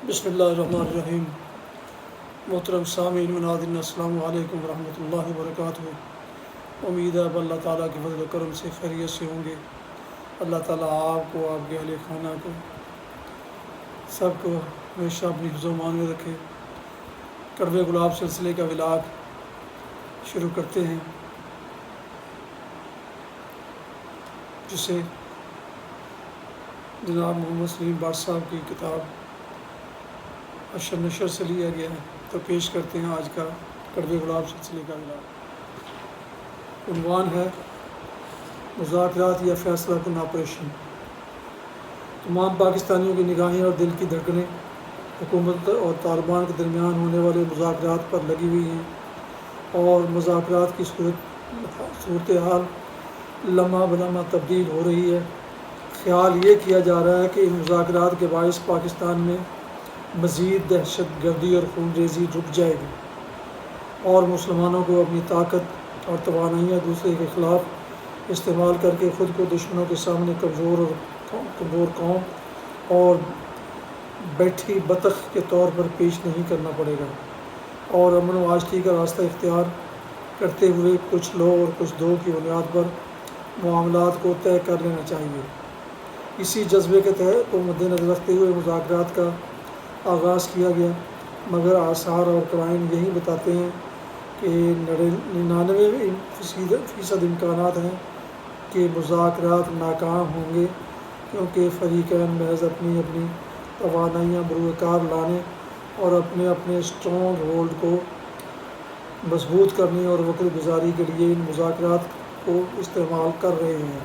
بسم اللہ الرحمن الرحیم۔ محترم سامعین و ناظرین، السلام علیکم ورحمۃ اللہ وبرکاتہ۔ امید ہے اب اللہ تعالیٰ کے فضل و کرم سے خیریت سے ہوں گے۔ اللہ تعالیٰ آپ کو، آپ کے اہل خانہ کو، سب کو ہمیشہ اپنی حفظ و امان میں رکھے۔ کڑوے گلاب سلسلے کا ولاگ شروع کرتے ہیں، جسے جناب محمد سلیم بٹ صاحب کی کتاب اشر نشر سے لیا گیا ہے، تو پیش کرتے ہیں آج کا کڑوے گلاب سلسلے کا ولاگ۔ عنوان ہے مذاکرات یا فیصلہ کن آپریشن۔ تمام پاکستانیوں کی نگاہیں اور دل کی دھڑکنیں حکومت اور طالبان کے درمیان ہونے والے مذاکرات پر لگی ہوئی ہیں، اور مذاکرات کی صورتحال لمحہ بلمحہ تبدیل ہو رہی ہے۔ خیال یہ کیا جا رہا ہے کہ ان مذاکرات کے باعث پاکستان میں مزید دہشت گردی اور خون ریزی رک جائے گی، اور مسلمانوں کو اپنی طاقت اور توانائیاں دوسرے کے خلاف استعمال کر کے خود کو دشمنوں کے سامنے کمزور قوم اور بیٹھی بطخ کے طور پر پیش نہیں کرنا پڑے گا، اور امن و آشتی کا راستہ اختیار کرتے ہوئے کچھ لو اور کچھ دو کی بنیاد پر معاملات کو طے کر لینا چاہیے۔ اسی جذبے کے تحت کو مد نظر رکھتے ہوئے مذاکرات کا آغاز کیا گیا، مگر آثار اور قرائن یہی بتاتے ہیں کہ 99% امکانات ہیں کہ مذاکرات ناکام ہوں گے، کیونکہ فریقین محض اپنی اپنی توانائیاں بروئے کار لانے اور اپنے اپنے اسٹرانگ ہولڈ کو مضبوط کرنے اور وقت گزاری کے لیے ان مذاکرات کو استعمال کر رہے ہیں۔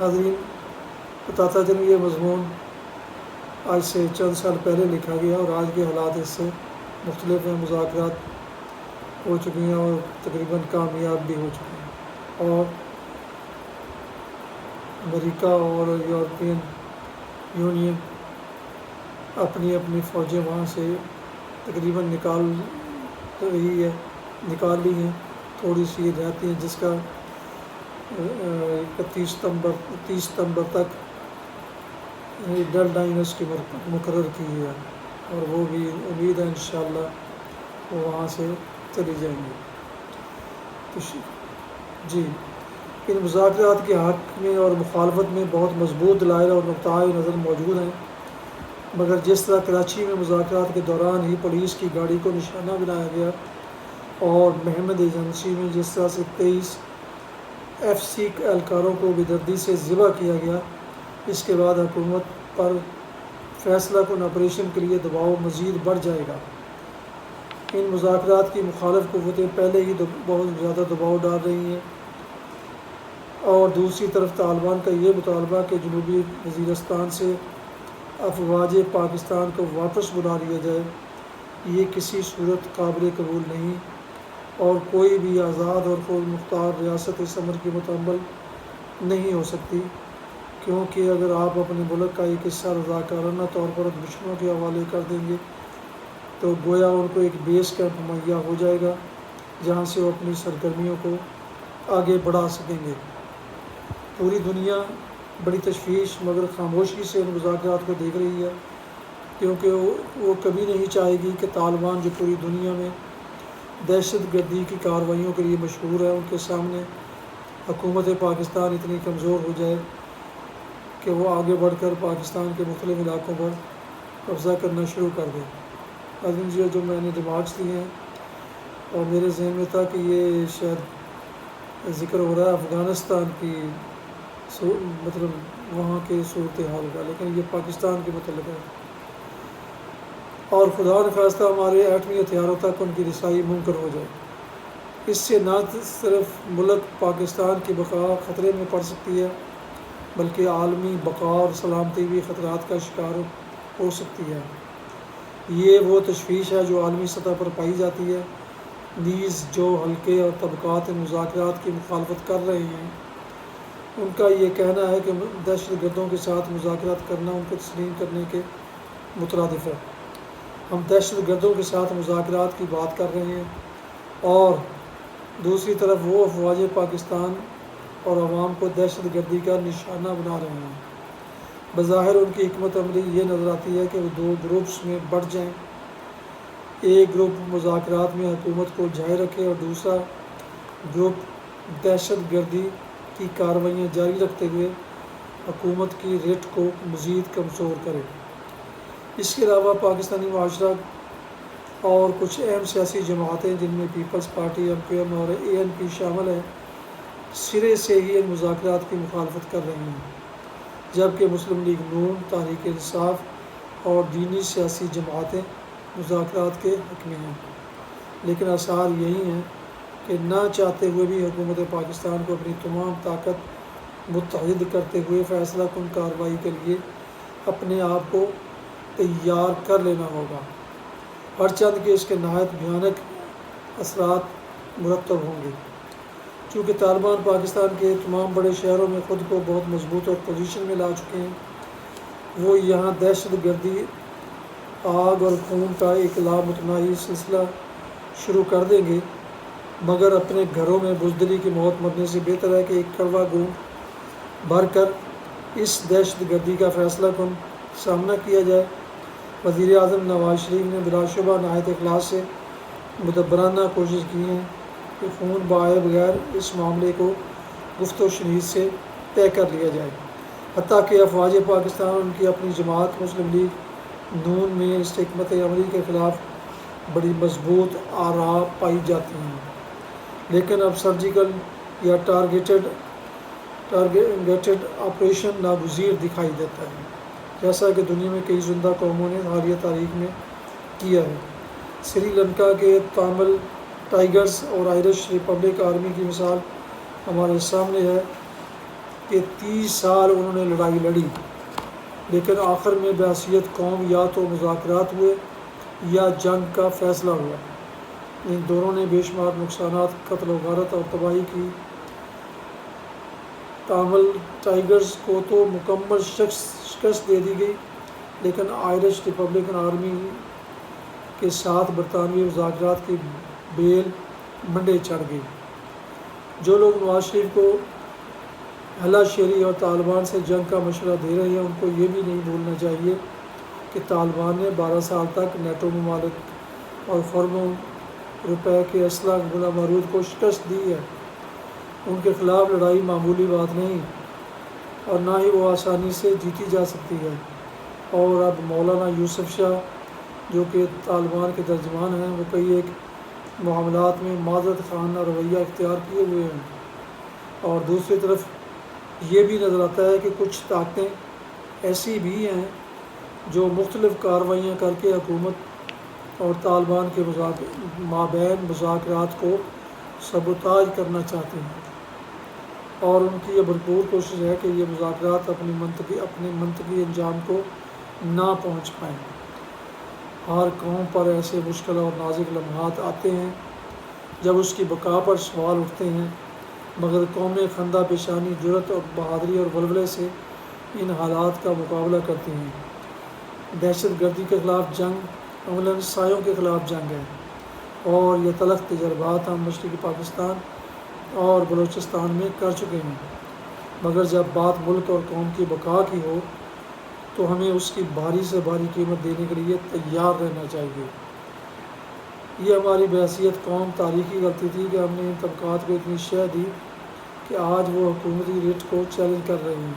ناظرین، بتاتا چلوں یہ مضمون آج سے چند سال پہلے لکھا گیا، اور آج کے حالات اس سے مختلف ہیں۔ مذاکرات ہو چکی ہیں اور تقریباً کامیاب بھی ہو چکی ہیں، اور امریکہ اور یورپین یونین اپنی اپنی فوجیں وہاں سے تقریباً نکال لی ہیں، تھوڑی سی رہتی ہیں، جس کا 30 ستمبر تک ڈیڈ لائن اس کی مقرر کی ہے، اور وہ بھی امید ہے انشاءاللہ وہ وہاں سے چلی جائیں گے۔ جی، ان مذاکرات کے حق میں اور مخالفت میں بہت مضبوط دلائل اور نقطۂ نظر موجود ہیں، مگر جس طرح کراچی میں مذاکرات کے دوران ہی پولیس کی گاڑی کو نشانہ بنایا گیا، اور محمد ایجنسی میں جس طرح سے 23 FCC اہلکاروں کو بےدردی سے ذبح کیا گیا، اس کے بعد حکومت پر فیصلہ کن آپریشن کے لیے دباؤ مزید بڑھ جائے گا۔ ان مذاکرات کی مخالف قوتیں پہلے ہی بہت زیادہ دباؤ ڈال رہی ہیں، اور دوسری طرف طالبان کا یہ مطالبہ کہ جنوبی وزیرستان سے افواج پاکستان کو واپس بلا لیا جائے، یہ کسی صورت قابل قبول نہیں، اور کوئی بھی آزاد اور خود مختار ریاست اس امر کی متحمل نہیں ہو سکتی، کیونکہ اگر آپ اپنے ملک کا ایک حصہ رضاکارانہ طور پر دشمنوں کے حوالے کر دیں گے تو گویا ان کو ایک بیس کیمپ مہیا ہو جائے گا جہاں سے وہ اپنی سرگرمیوں کو آگے بڑھا سکیں گے۔ پوری دنیا بڑی تشویش مگر خاموشی سے ان مذاکرات کو دیکھ رہی ہے، کیونکہ وہ کبھی نہیں چاہے گی کہ طالبان، جو پوری دنیا میں دہشت گردی کی کارروائیوں کے لیے مشہور ہے، ان کے سامنے حکومت پاکستان اتنی کمزور ہو جائے کہ وہ آگے بڑھ کر پاکستان کے مختلف علاقوں پر قبضہ کرنا شروع کر دیں۔ ناظرین جی، جو میں نے ریمارکس دیے ہیں، اور میرے ذہن میں تھا کہ یہ شاید ذکر ہو رہا ہے افغانستان کی وہاں کے صورتحال کا، لیکن یہ پاکستان کے متعلق ہے، اور خدا نخواستہ ہمارے ایٹمی ہتھیاروں تک ان کی رسائی ممکن ہو جائے۔ اس سے نہ صرف ملک پاکستان کی بقا خطرے میں پڑ سکتی ہے، بلکہ عالمی بقا اور سلامتی بھی خطرات کا شکار ہو سکتی ہے۔ یہ وہ تشویش ہے جو عالمی سطح پر پائی جاتی ہے، نیز جو حلقے اور طبقات ان مذاکرات کی مخالفت کر رہے ہیں، ان کا یہ کہنا ہے کہ دہشت گردوں کے ساتھ مذاکرات کرنا ان کو تسلیم کرنے کے مترادف ہے۔ ہم دہشت گردوں کے ساتھ مذاکرات کی بات کر رہے ہیں، اور دوسری طرف وہ افواج پاکستان اور عوام کو دہشت گردی کا نشانہ بنا رہے ہیں۔ بظاہر ان کی حکمت عملی یہ نظر آتی ہے کہ وہ دو گروپس میں بٹ جائیں، ایک گروپ مذاکرات میں حکومت کو جائے رکھے اور دوسرا گروپ دہشت گردی کی کارروائیاں جاری رکھتے ہوئے حکومت کی رٹ کو مزید کمزور کرے۔ اس کے علاوہ پاکستانی معاشرہ اور کچھ اہم سیاسی جماعتیں جن میں پیپلز پارٹی، MQM اور ANP شامل ہیں، سرے سے ہی ان مذاکرات کی مخالفت کر رہی ہیں، جبکہ مسلم لیگ نون، تحریک انصاف اور دینی سیاسی جماعتیں مذاکرات کے حق میں ہیں۔ لیکن آثار یہی ہیں کہ نہ چاہتے ہوئے بھی حکومت پاکستان کو اپنی تمام طاقت متحد کرتے ہوئے فیصلہ کن کارروائی کے لیے اپنے آپ کو تیار کر لینا ہوگا، ہرچند کہ اس کے نہایت بھیانک اثرات مرتب ہوں گے۔ چونکہ طالبان پاکستان کے تمام بڑے شہروں میں خود کو بہت مضبوط اور پوزیشن میں لا چکے ہیں، وہ یہاں دہشت گردی، آگ اور خون کا ایک لامتناہی سلسلہ شروع کر دیں گے، مگر اپنے گھروں میں بزدلی کی موت مرنے سے بہتر ہے کہ ایک کڑوا گھونٹ بھر کر اس دہشت گردی کا فیصلہ کن سامنا کیا جائے۔ وزیر اعظم نواز شریف نے بلا شبہ نہایت اخلاص سے مدبرانہ کوشش کی ہے کہ خون بہائے بغیر اس معاملے کو گفت و شنید سے طے کر لیا جائے، حتیٰ کہ افواج پاکستان اور ان کی اپنی جماعت مسلم لیگ نون میں اس حکمت عملی کے خلاف بڑی مضبوط آراء پائی جاتی ہیں، لیکن اب سرجیکل یا ٹارگیٹڈ آپریشن ناگزیر دکھائی دیتا ہے، جیسا کہ دنیا میں کئی زندہ قوموں نے حالیہ تاریخ میں کیا ہے۔ سری لنکا کے تامل ٹائیگرز اور آئرش ریپبلک آرمی کی مثال ہمارے سامنے ہے کہ 30 سال انہوں نے لڑائی لڑی، لیکن آخر میں بحیثیت قوم یا تو مذاکرات ہوئے یا جنگ کا فیصلہ ہوا۔ ان دونوں نے بے شمار نقصانات، قتل و غارت اور تباہی کی۔ تامل ٹائیگرز کو تو مکمل شکست دے دی گئی، لیکن آئرش ریپبلکن آرمی کے ساتھ برطانوی مذاکرات کی بیل منڈے چڑھ گئی۔ جو لوگ نواز شریف کو ہلا شیری اور طالبان سے جنگ کا مشورہ دے رہے ہیں، ان کو یہ بھی نہیں بھولنا چاہیے کہ طالبان نے 12 سال تک نیٹو ممالک اور خربوں روپے کے اسلحہ غلام بارود کو شکست دی ہے۔ ان کے خلاف لڑائی معمولی بات نہیں، اور نہ ہی وہ آسانی سے جیتی جا سکتی ہے۔ اور اب مولانا یوسف شاہ جو کہ طالبان کے ترجمان ہیں، وہ کئی ایک معاملات میں معذرت خانہ رویہ اختیار کیے ہوئے ہیں، اور دوسری طرف یہ بھی نظر آتا ہے کہ کچھ طاقتیں ایسی بھی ہیں جو مختلف کارروائیاں کر کے حکومت اور طالبان کے مابین مذاکرات کو سبوتاژ کرنا چاہتے ہیں، اور ان کی یہ بھرپور کوشش ہے کہ یہ مذاکرات اپنے منطقی انجام کو نہ پہنچ پائیں۔ ہر قوم پر ایسے مشکل اور نازک لمحات آتے ہیں جب اس کی بقا پر سوال اٹھتے ہیں، مگر قومیں خندہ پیشانی، جرأت اور بہادری اور ولولے سے ان حالات کا مقابلہ کرتی ہیں۔ دہشت گردی کے خلاف جنگ عملاً سایوں کے خلاف جنگ ہے، اور یہ تلخ تجربات ہم مشرقی پاکستان اور بلوچستان میں کر چکے ہیں، مگر جب بات ملک اور قوم کی بقا کی ہو تو ہمیں اس کی بھاری سے بھاری قیمت دینے کے لیے تیار رہنا چاہیے۔ یہ ہماری بحیثیت قوم تاریخی غلطی تھی کہ ہم نے ان طبقات کو اتنی شہ دی کہ آج وہ حکومتی رٹ کو چیلنج کر رہے ہیں۔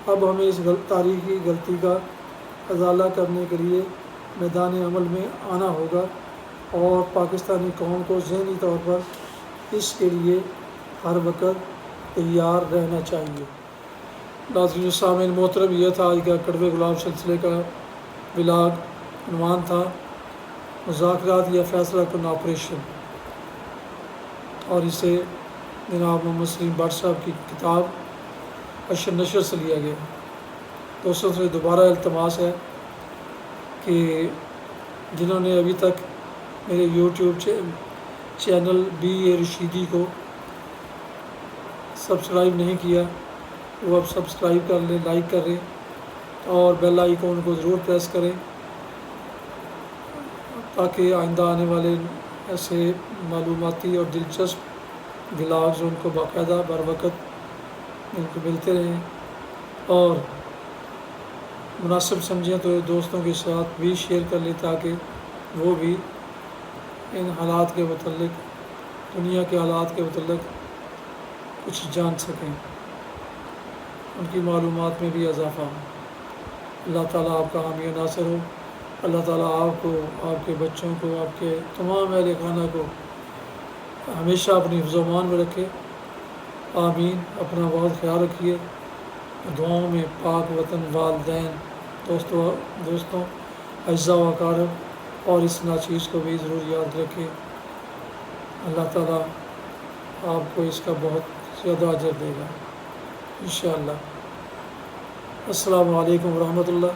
اب ہمیں اس تاریخی غلطی کا ازالہ کرنے کے لیے میدان عمل میں آنا ہوگا، اور پاکستانی قوم کو ذہنی طور پر اس کے لیے ہر وقت تیار رہنا چاہیے۔ ناظرین سامعین محترم، یہ تھا آج کا کڑوے گلاب سلسلے کا ولاگ۔ عنوان تھا مذاکرات یا فیصلہ کن آپریشن، اور اسے جناب محمد سلیم بٹ صاحب کی کتاب اشر نشر سے لیا گیا۔ دوستوں سے دوبارہ التماس ہے کہ جنہوں نے ابھی تک میرے یوٹیوب چینل BA رشیدی کو سبسکرائب نہیں کیا، وہ اب سبسکرائب کر لیں، لائک کریں، اور بیل آئیکن کو ضرور پریس کریں تاکہ آئندہ آنے والے ایسے معلوماتی اور دلچسپ ولاگز ان کو باقاعدہ بر وقت ان کو ملتے رہیں۔ اور مناسب سمجھیں تو دوستوں کے ساتھ بھی شیئر کر لیں تاکہ وہ بھی ان حالات کے متعلق، دنیا کے حالات کے متعلق کچھ جان سکیں، ان کی معلومات میں بھی اضافہ ہو۔ اللہ تعالیٰ آپ کا حامی و ناصر ہو۔ اللہ تعالیٰ آپ کو، آپ کے بچوں کو، آپ کے تمام اہل خانہ کو ہمیشہ اپنی حفظ و امان میں رکھے۔ آمین۔ اپنا بہت خیال رکھیے، دعاؤں میں پاک وطن، والدین، دوستوں، اعزاء و اقارب اور اس ناچیز کو بھی ضرور یاد رکھیں۔ اللہ تعالیٰ آپ کو اس کا بہت زیادہ اجر دے گا انشاءاللہ۔ السلام علیکم ورحمۃ اللہ۔